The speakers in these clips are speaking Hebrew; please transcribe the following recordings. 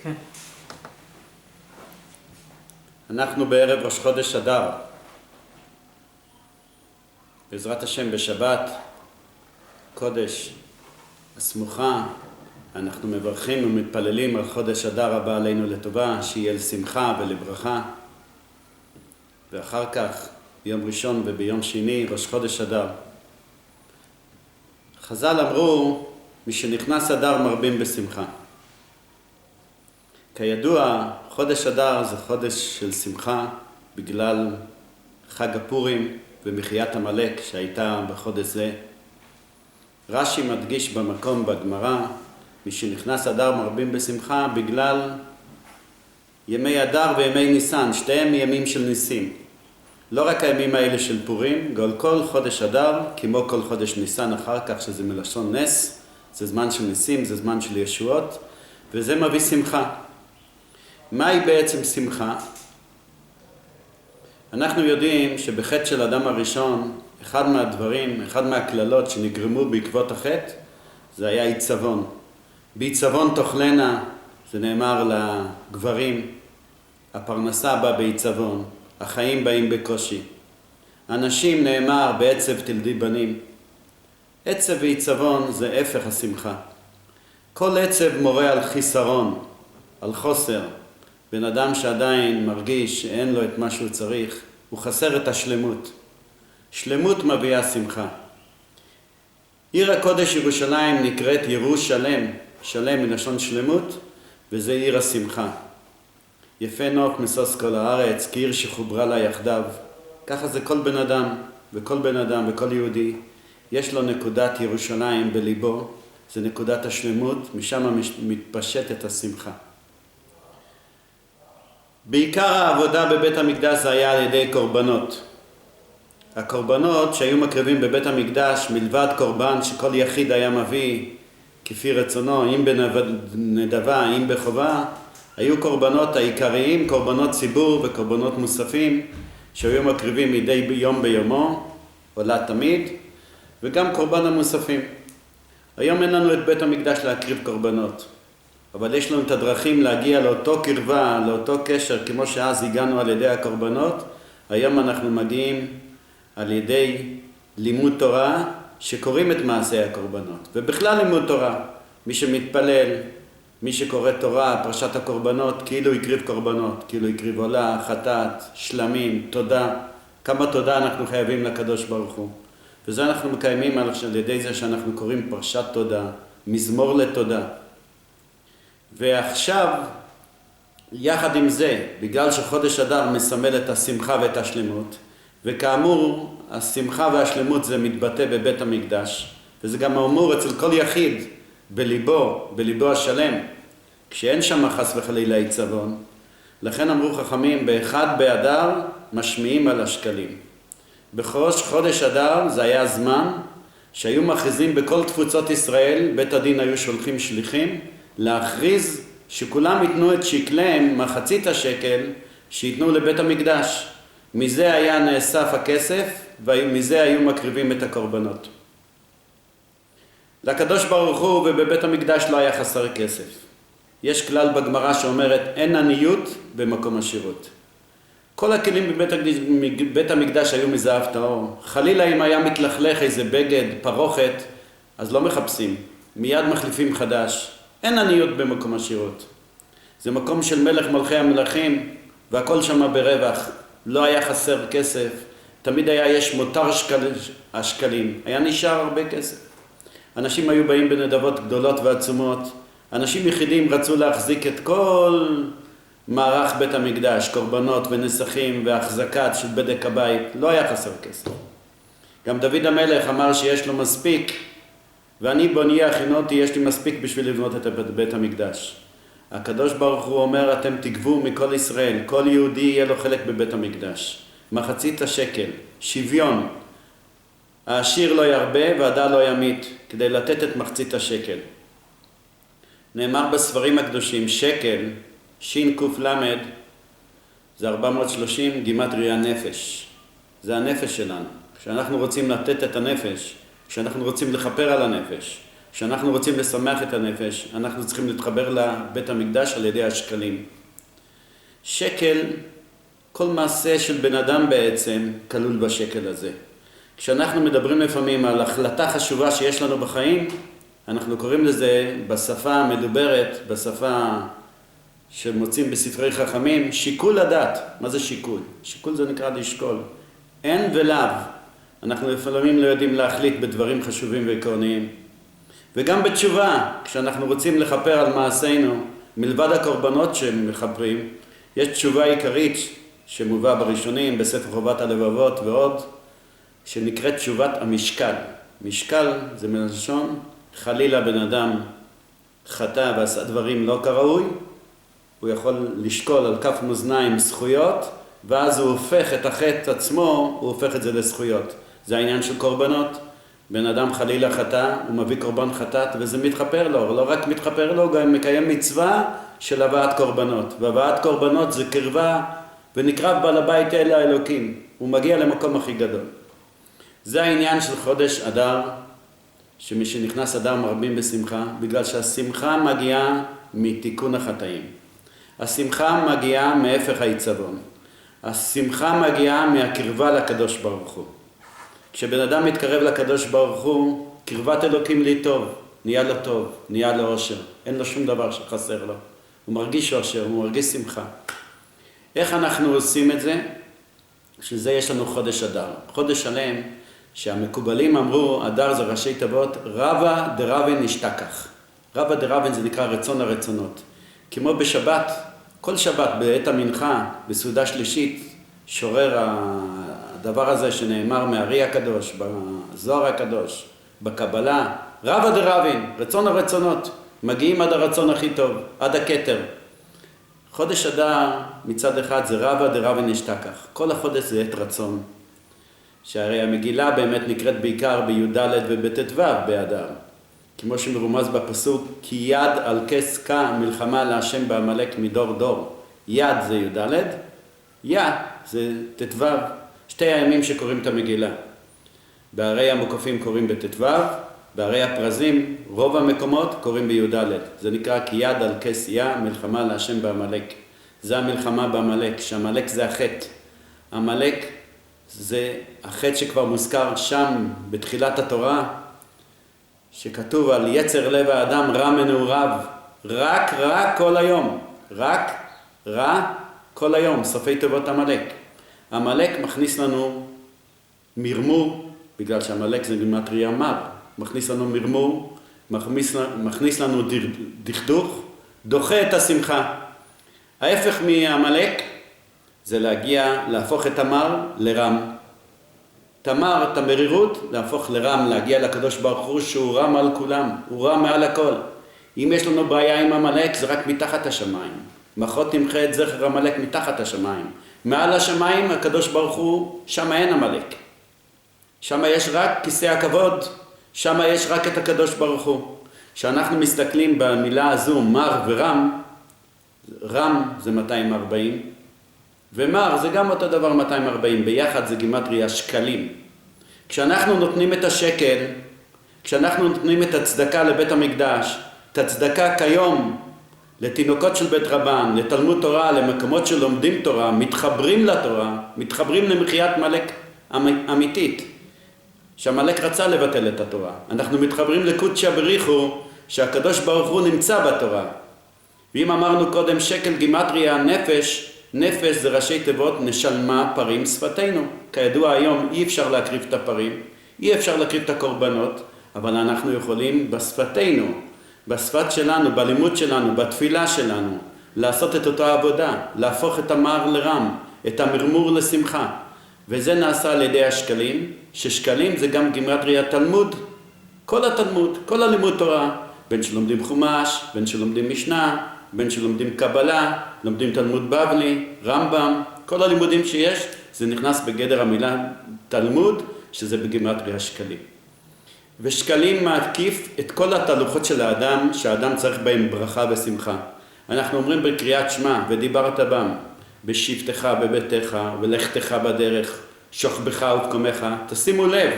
כן. אנחנו בערב ראש חודש אדר. בעזרת השם בשבת, קודש, הסמוכה, אנחנו מברכים ומתפללים על חודש אדר הבא עלינו לטובה, שיהיה לשמחה ולברכה. ואחר כך, ביום ראשון וביום שני, ראש חודש אדר. חז"ל אמרו, מי שנכנס אדר מרבים בשמחה. כידוע, חודש אדר זה חודש של שמחה בגלל חג הפורים ומחיית עמלק שהייתה בחודש זה. רש"י מדגיש במקום בגמרא, מי שנכנס אדר מרבים בשמחה בגלל ימי אדר וימי ניסן, שתיהם ימים של ניסים. לא רק הימים האלה של פורים, גם כל חודש אדר, כמו כל חודש ניסן אחר כך, שזה מלשון נס, זה זמן של ניסים, זה זמן של ישועות, וזה מביא שמחה. מהי בעצם שמחה? אנחנו יודעים שבחטא של אדם הראשון, אחד מהדברים, אחד מהכללות שנגרמו בעקבות החטא, זה היה עיצבון. בעיצבון תאכלנה, זה נאמר לגברים, הפרנסה באה בעיצבון, החיים באים בקושי. אנשים נאמר בעצב תלדי בנים. עצב ועיצבון זה הפך השמחה. כל עצב מורה על חיסרון, על חוסר. בן אדם שעדיין מרגיש שאין לו את מה שהוא צריך, הוא חסר את השלמות. שלמות מביאה שמחה. עיר הקודש ירושלים נקראת ירושלם, שלם מלשון שלמות, וזה עיר השמחה. יפה נוף משוש כל הארץ, כעיר שחוברה לה יחדיו. ככה זה כל בן אדם, וכל בן אדם וכל יהודי. יש לו נקודת ירושלים בליבו, זה נקודת השלמות, משם מתפשטת השמחה. בעיקר העבודה בבית המקדש זה היה על ידי קורבנות. הקורבנות שהיו מקריבים בבית המקדש, מלבד קורבן שכל יחיד היה מביא כפי רצונו, אם בנדבה, אם בחובה, היו קורבנות העיקריים, קורבנות ציבור וקורבנות מוספים, שהיו מקריבים מדי יום ביומו, עולה תמיד, וגם קורבן המוספים. היום אין לנו את בית המקדש להקריב קורבנות. אבל יש לנו את הדרכים להגיע לאותו קרבה, לאותו קשר, כמו שאז הגענו על ידי הקורבנות. היום אנחנו מגיעים על ידי לימוד תורה, שקוראים את מעשי הקורבנות. ובכלל לימוד תורה, מי שמתפלל, מי שקורא תורה, פרשת הקורבנות, כאילו הקריב קורבנות, כאילו הקריב עולה, חטאת, שלמים, תודה. כמה תודה אנחנו חייבים לקדוש ברוך הוא. וזה אנחנו מקיימים על ידי זה שאנחנו קוראים פרשת תודה, מזמור לתודה. ועכשיו, יחד עם זה, בגלל שחודש אדר מסמל את השמחה ואת השלמות, וכאמור, השמחה והשלמות זה מתבטא בבית המקדש, וזה גם אמור אצל כל יחיד בליבו השלם, כשאין שם חס וחלילה עיצבון. לכן אמרו חכמים, באחד באדר משמיעים על השקלים. בראש חודש אדר זה היה זמן שהיו מכריזים בכל תפוצות ישראל, בית הדין היו שולחים שליחים, להכריז שכולם ייתנו את שקליהם, מחצית השקל, שיתנו לבית המקדש. מזה היה נאסף הכסף, ומזה היו מקריבים את הקורבנות. לקדוש ברוך הוא ובבית המקדש לא היה חסר כסף. יש כלל בגמרא שאומרת, אין עניות במקום עשירות. כל הכלים בבית המקדש היו מזהב טהור. חלילה אם היה מתלכלך איזה בגד, פרוכת, אז לא מחפשים. מיד מחליפים חדש. אין עניות במקום עשירות. זה מקום של מלך מלכי המלכים, והכל שם ברווח. לא היה חסר כסף. תמיד יש מותר השקלים. היה נשאר הרבה כסף. אנשים היו באים בנדבות גדולות ועצומות. אנשים יחידים רצו להחזיק את כל מערך בית המקדש, קורבנות ונסכים והחזקת של בדק הבית. לא היה חסר כסף. גם דוד המלך אמר שיש לו מספיק, ואני בוני הכינותי, יש לי מספיק בשביל לבנות את בית המקדש. הקדוש ברוך הוא אומר, אתם תגבו מכל ישראל, כל יהודי יהיה לו חלק בבית המקדש. מחצית השקל, שוויון. העשיר לא ירבה והדל לא ימית, כדי לתת את מחצית השקל. נאמר בספרים הקדושים, שקל, שין קוף למד, זה 430 גימטריה נפש. זה הנפש שלנו. כשאנחנו רוצים לתת את הנפש, כשאנחנו רוצים לכפר על הנפש, כשאנחנו רוצים לשמח את הנפש, אנחנו צריכים להתחבר לבית המקדש על ידי השקלים. שקל, כל מעשה של בן אדם בעצם כלול בשקל הזה. כשאנחנו מדברים לפעמים על החלטה חשובה שיש לנו בחיים, אנחנו קוראים לזה בשפה המדוברת, בשפה שמוצאים בספרי חכמים, שיקול הדעת. מה זה שיקול? שיקול זה נקרא לשקול. אין ולאו. אנחנו לפעמים לא יודעים להחליט בדברים חשובים ועקרוניים. וגם בתשובה, כשאנחנו רוצים לכפר על מעשינו, מלבד הקורבנות שמכפרים, יש תשובה עיקרית שמובא בראשונים, בספר חובת הלבבות ועוד, שנקראת תשובת המשקל. משקל זה מלשון חלילה בן אדם חטא ועשה דברים לא כראוי, הוא יכול לשקול על כף מאזניים זכויות, ואז הוא הופך את החטא עצמו, הוא הופך את זה לזכויות. זה העניין של קורבנות. בן אדם חלילה חטא, הוא מביא קורבן חטאת, וזה מתחפר לו. לא רק מתחפר לו, הוא גם מקיים מצווה של הבאת קורבנות. והבאת קורבנות זה קרבה, ונקרב בעל הבית אל האלוקים. הוא מגיע למקום הכי גדול. זה העניין של חודש אדר, שמי שנכנס אדר מרבים בשמחה, בגלל שהשמחה מגיעה מתיקון החטאים. השמחה מגיעה מהפך העיצבון. השמחה מגיעה מהקרבה לקדוש ברוך הוא. כשבן אדם מתקרב לקדוש ברוך הוא, קרבת אלוקים לי טוב, נהיה לו טוב, נהיה לו אושר. אין לו שום דבר שחסר לו. הוא מרגיש אושר, הוא מרגיש שמחה. איך אנחנו עושים את זה? שזה יש לנו חודש אדר. חודש שלם שהמקובלים אמרו, אדר זה ראשי תיבות, רבא דרבן נשתכח. רבא דרבן זה נקרא רצון הרצונות. כמו בשבת, כל שבת בעת המנחה, בסעודה שלישית, שורר הדבר הזה שנאמר מהארי הקדוש, בזוהר הקדוש, בקבלה, רבא דרבן, רצון הרצונות, מגיעים עד הרצון הכי טוב, עד הכתר. חודש אדר מצד אחד זה רבא דרבן נשתכח. כל החודש זה עת רצון. שהרי המגילה באמת נקראת בעיקר בי"ד ובט"ו באדר. כמו שמרומז בפסוק, כי יד על כס כה מלחמה להשם בעמלק מדור דור. יד זה י"ד, זה ט"ו. שתי הימים שקוראים את המגילה. בערי המוקפים קוראים בט"ו, בערי הפרזים, רוב המקומות קוראים בי"ד. זה נקרא כי יד על כס מלחמה להשם בעמלק. זה המלחמה בעמלק, שעמלק זה החטא. עמלק זה החטא שכבר מוזכר שם בתחילת התורה, שכתוב על יצר לב האדם רע מנעוריו, רק רע כל היום, רק רע כל היום, סופי תיבות עמלק. עמלק מכניס לנו מרמור, בגלל שעמלק זה גימטריה מר, מכניס לנו מרמור, מכניס לנו דכדוך, דוחה את השמחה. ההפך מעמלק זה להפוך את המר לרם. תמר, את המרירות, להפוך לרם, להגיע לקדוש ברוך הוא שהוא רם על כולם, הוא רם מעל הכל. אם יש לנו בעיה עם עמלק, זה רק מתחת השמיים. מחות תמחה את זכר עמלק מתחת השמיים. מעל השמיים, הקדוש ברוך הוא, שם אין עמלק. שם יש רק כיסא הכבוד, שם יש רק את הקדוש ברוך הוא. כשאנחנו מסתכלים במילה הזו, מר ורם, רם זה 240, ומר זה גם אותו דבר 240, ביחד זה גימטריה שקלים. כשאנחנו נותנים את השקל, כשאנחנו נותנים את הצדקה לבית המקדש, את הצדקה כיום לתינוקות של בית רבן, לתלמוד תורה, למקומות שלומדים תורה, מתחברים לתורה, מתחברים למחיית מלך אמיתית, שהמלך רצה לבטל את התורה. אנחנו מתחברים לקודשא בריחו, שהקדוש ברוך הוא נמצא בתורה. ואם אמרנו קודם שקל גימטריה נפש, נפש זה ראשי תיבות נשלמה פרים שפתנו. כידוע היום אי אפשר להקריב את הפרים, אי אפשר להקריב את הקורבנות, אבל אנחנו יכולים בשפתנו, בשפת שלנו, בלימוד שלנו, בתפילה שלנו, לעשות את אותה עבודה, להפוך את המר לרם, את המרמור לשמחה. וזה נעשה על ידי השקלים, ששקלים זה גם גימטריה תלמוד, כל התלמוד, כל הלימוד תורה, בין שלומדים חומש, בין שלומדים משנה, בין שלומדים קבלה, לומדים תלמוד בבלי, רמב"ם, כל הלימודים שיש, זה נכנס בגדר המילה תלמוד, שזה בגימטריה שקלים. ושקלים מעקיף את כל התהלוכות של האדם, שהאדם צריך בהם ברכה ושמחה. אנחנו אומרים בקריאת שמע, ודיברת בם, בשבתך בביתך, ולכתך בדרך, שוכבך ותקומך. תשימו לב,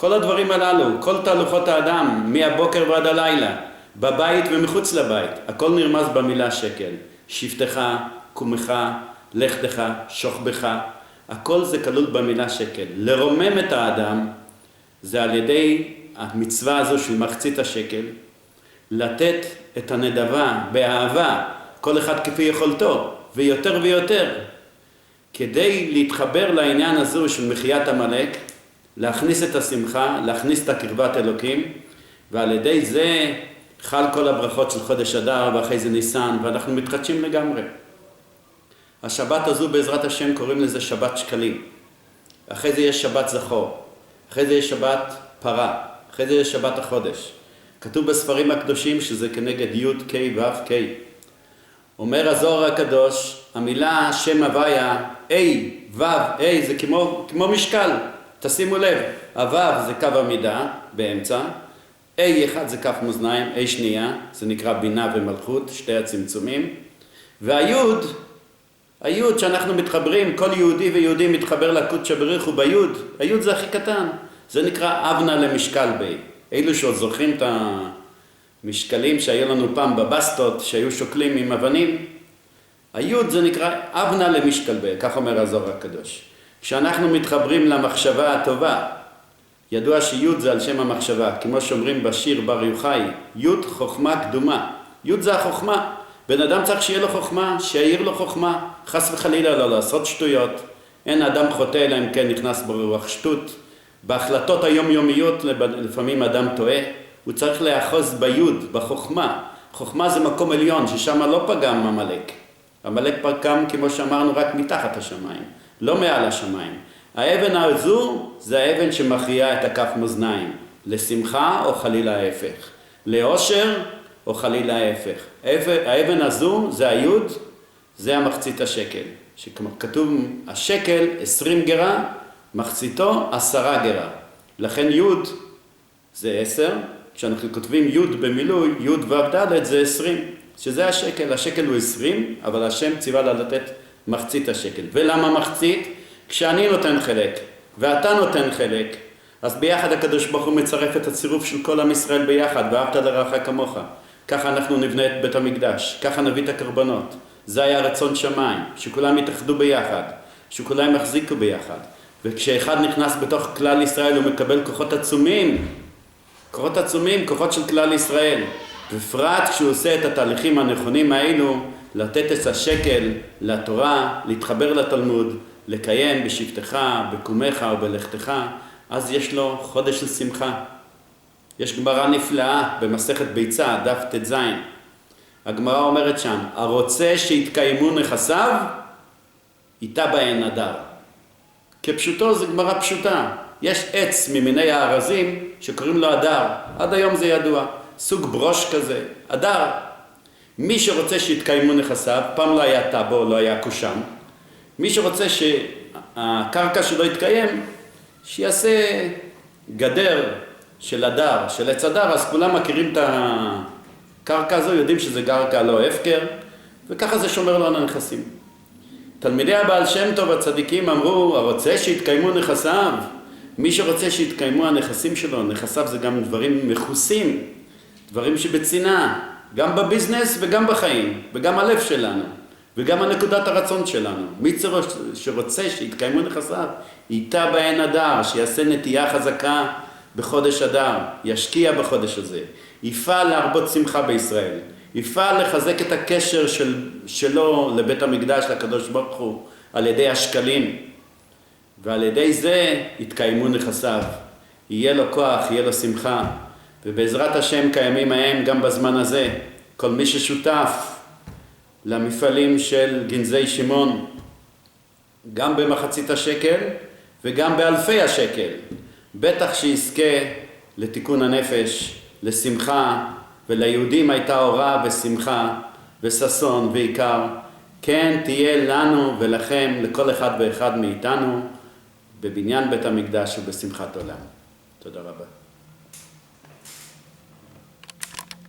כל הדברים הללו, כל תהלוכות האדם, מהבוקר ועד הלילה, בבית ומחוץ לבית, הכל נרמז במילה שקל. שבטך, קומך, לכתך, שוכבך, הכל זה כלול במילה שקל. לרומם את האדם זה על ידי המצווה הזו של מחצית השקל, לתת את הנדבה באהבה, כל אחד כפי יכולתו, ויותר ויותר, כדי להתחבר לעניין הזו של מחיית עמלק, להכניס את השמחה, להכניס את הקרבת אלוקים, ועל ידי זה חל כל הברכות של חודש אדר ואחרי זה ניסן, ואנחנו מתחדשים לגמרי. השבת הזו בעזרת השם קוראים לזה שבת שקלים. אחרי זה יש שבת זכור, אחרי זה יש שבת פרה, אחרי זה יש שבת החודש. כתוב בספרים הקדושים שזה כנגד י' ק' ו' ק'. אומר הזוהר הקדוש, המילה שם הוויה, A, ו', A זה כמו משקל, תשימו לב, הו' זה קו המידה באמצע, A אחד זה כף מאזניים, A שנייה, זה נקרא בינה ומלכות, שתי הצמצומים, והיוד, היוד שאנחנו מתחברים, כל יהודי ויהודי מתחבר לקודש הבריך הוא ביוד, היוד זה הכי קטן, זה נקרא אבנה למשקל בי. אלו שעוד זוכרים את המשקלים שהיו לנו פעם בבסטות, שהיו שוקלים עם אבנים, היוד זה נקרא אבנה למשקל בי, כך אומר הזוהר הקדוש. כשאנחנו מתחברים למחשבה הטובה, ידוע שיוד זה על שם המחשבה, כמו שאומרים בשיר בר יוחאי, יוד חוכמה קדומה, יוד זה החוכמה, בן אדם צריך שיהיה לו חוכמה, שיעיר לו חוכמה, חס וחלילה לא לעשות שטויות, אין אדם חוטא אלא אם כן נכנס ברוח שטות, בהחלטות היומיומיות לפעמים אדם טועה, הוא צריך לאחוז ביוד, בחוכמה, חוכמה זה מקום עליון ששם לא פגם עמלק, עמלק פגם כמו שאמרנו רק מתחת השמיים, לא מעל השמיים, האבן הזו זה האבן שמכריעה את הכף מאזניים, לשמחה או חלילה ההפך, לאושר או חלילה ההפך. האבן הזו זה היוד, זה המחצית השקל. שכתוב השקל 20 גרה, מחציתו 10 גרה. לכן יוד זה 10, כשאנחנו כותבים יוד במילוי, יוד ו' ד' זה 20, שזה השקל. השקל הוא 20, אבל השם ציווה לה לתת מחצית השקל. ולמה מחצית? כשאני נותן חלק, ואתה נותן חלק, אז ביחד הקדוש ברוך הוא מצרף את הצירוף של כל עם ישראל ביחד, ואהבת לרעך כמוך. ככה אנחנו נבנה את בית המקדש, ככה נביא את הקרבנות. זה היה רצון שמיים, שכולם יתאחדו ביחד, שכולם יחזיקו ביחד. וכשאחד נכנס בתוך כלל ישראל הוא מקבל כוחות עצומים, כוחות של כלל ישראל. בפרט כשהוא עושה את התהליכים הנכונים האלו, לתת את השקל לתורה, להתחבר לתלמוד, לקיים בשבטך, בקומך או בלכתך, אז יש לו חודש של שמחה. יש גמרא נפלאה במסכת ביצה, דף ט"ז. הגמרא אומרת שם, הרוצה שיתקיימו נכסיו, איתה בהן אדר. כפשוטו זה גמרא פשוטה. יש עץ ממיני הארזים שקוראים לו אדר. עד היום זה ידוע. סוג ברוש כזה, אדר. מי שרוצה שיתקיימו נכסיו, פעם לא היה טאבו, לא היה קושם. מי שרוצה שהקרקע שלו יתקיים, שיעשה גדר של אדר, של עץ אדר, אז כולם מכירים את הקרקע הזו, יודעים שזה קרקע לא הפקר, וככה זה שומר לו על הנכסים. תלמידי הבעל שם טוב הצדיקים אמרו, הרוצה שיתקיימו נכסיו, מי שרוצה שיתקיימו הנכסים שלו, נכסיו זה גם דברים מכוסים, דברים שבצנעה, גם בביזנס וגם בחיים, וגם הלב שלנו, וגם הנקודת הרצון שלנו. מי שרוצה שיתקיימו נכסיו, איתה בהן אדר, שיעשה נטייה חזקה בחודש אדר, ישקיע בחודש הזה, יפעל להרבות שמחה בישראל, יפעל לחזק את הקשר שלו לבית המקדש, לקדוש ברוך הוא, על ידי השקלים, ועל ידי זה יתקיימו נכסיו, יהיה לו כוח, יהיה לו שמחה, ובעזרת השם קיימים ההם גם בזמן הזה, כל מי ששותף למפעלים של גנזי שמעון, גם במחצית השקל וגם באלפי השקל, בטח שיזכה לתיקון הנפש, לשמחה, וליהודים הייתה אורה ושמחה וששון ועיקר, כן תהיה לנו ולכם, לכל אחד ואחד מאיתנו, בבניין בית המקדש ובשמחת עולם. תודה רבה.